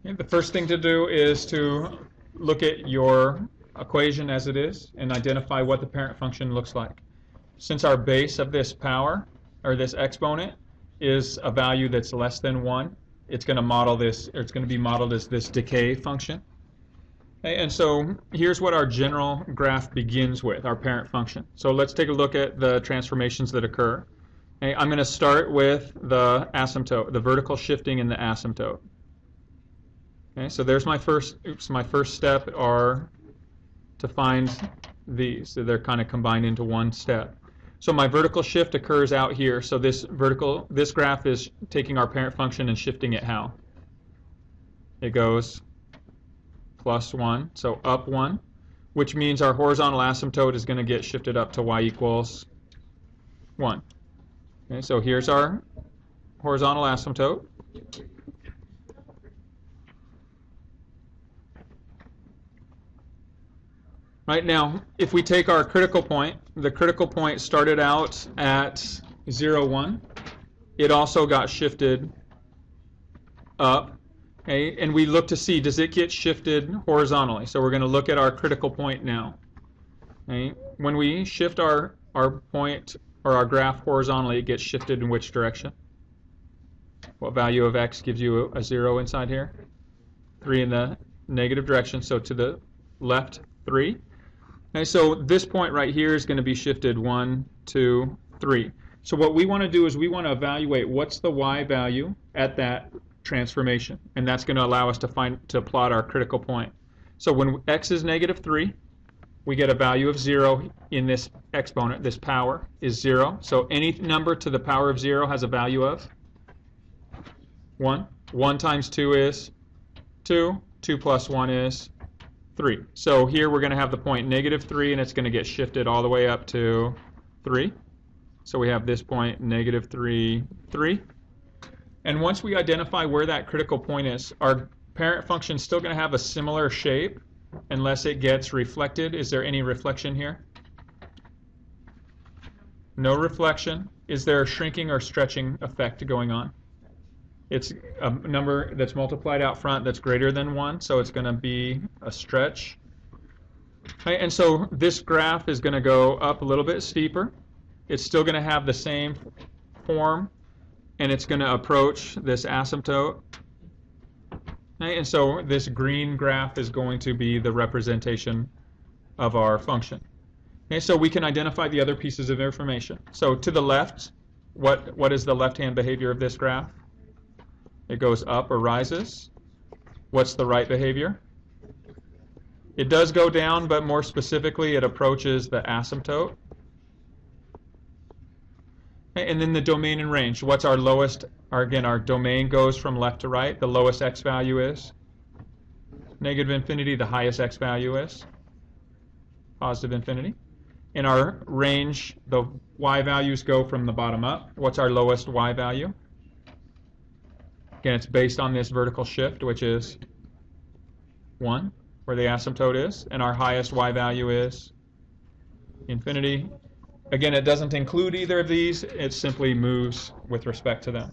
Okay, the first thing to do is to look at your equation as it is and identify what the parent function looks like. Since our base of this power, or this exponent, is a value that's less than 1, it's going to model this, or it's going to be modeled as this decay function. Okay, and so here's what our general graph begins with, our parent function. So let's take a look at the transformations that occur. Okay, I'm going to start with the asymptote, the vertical shifting in the asymptote. Okay, so there's my first step are to find these. So they're kind of combined into one step. So my vertical shift occurs out here. So this graph is taking our parent function and shifting it how? It goes +1, so up 1, which means our horizontal asymptote is going to get shifted up to y equals 1. Okay, so here's our horizontal asymptote. Right now, if we take our critical point, the critical point started out at 0, 1. It also got shifted up. Okay, and we look to see, does it get shifted horizontally? So we're going to look at our critical point now. Okay, when we shift our point or our graph horizontally, it gets shifted in which direction? What value of x gives you a 0 inside here? 3 in the negative direction, so to the left 3. Okay, so this point right here is going to be shifted 1, 2, 3. So what we want to do is we want to evaluate what's the y value at that transformation, and that's going to allow us to plot our critical point. So when x is -3, we get a value of 0 in this exponent. This power is 0. So any number to the power of 0 has a value of 1. 1 times 2 is 2. 2 plus 1 is 3. So here we're going to have the point -3, and it's going to get shifted all the way up to 3. So we have this point -3, 3. And once we identify where that critical point is, our parent function is still going to have a similar shape unless it gets reflected. Is there any reflection here? No reflection. Is there a shrinking or stretching effect going on? It's a number that's multiplied out front that's greater than 1, so it's going to be a stretch. Okay, and so this graph is going to go up a little bit steeper. It's still going to have the same form, and it's going to approach this asymptote. Okay, and so this green graph is going to be the representation of our function. Okay, so we can identify the other pieces of information. So to the left, what is the left-hand behavior of this graph? It goes up or rises. What's the right behavior? It does go down, but more specifically, it approaches the asymptote. Okay, and then the domain and range. What's our lowest? Again, our domain goes from left to right. The lowest x value is -infinity. The highest x value is +infinity. In our range, the y values go from the bottom up. What's our lowest y value? Again, it's based on this vertical shift, which is 1, where the asymptote is, and our highest y value is infinity. Again, it doesn't include either of these. It simply moves with respect to them.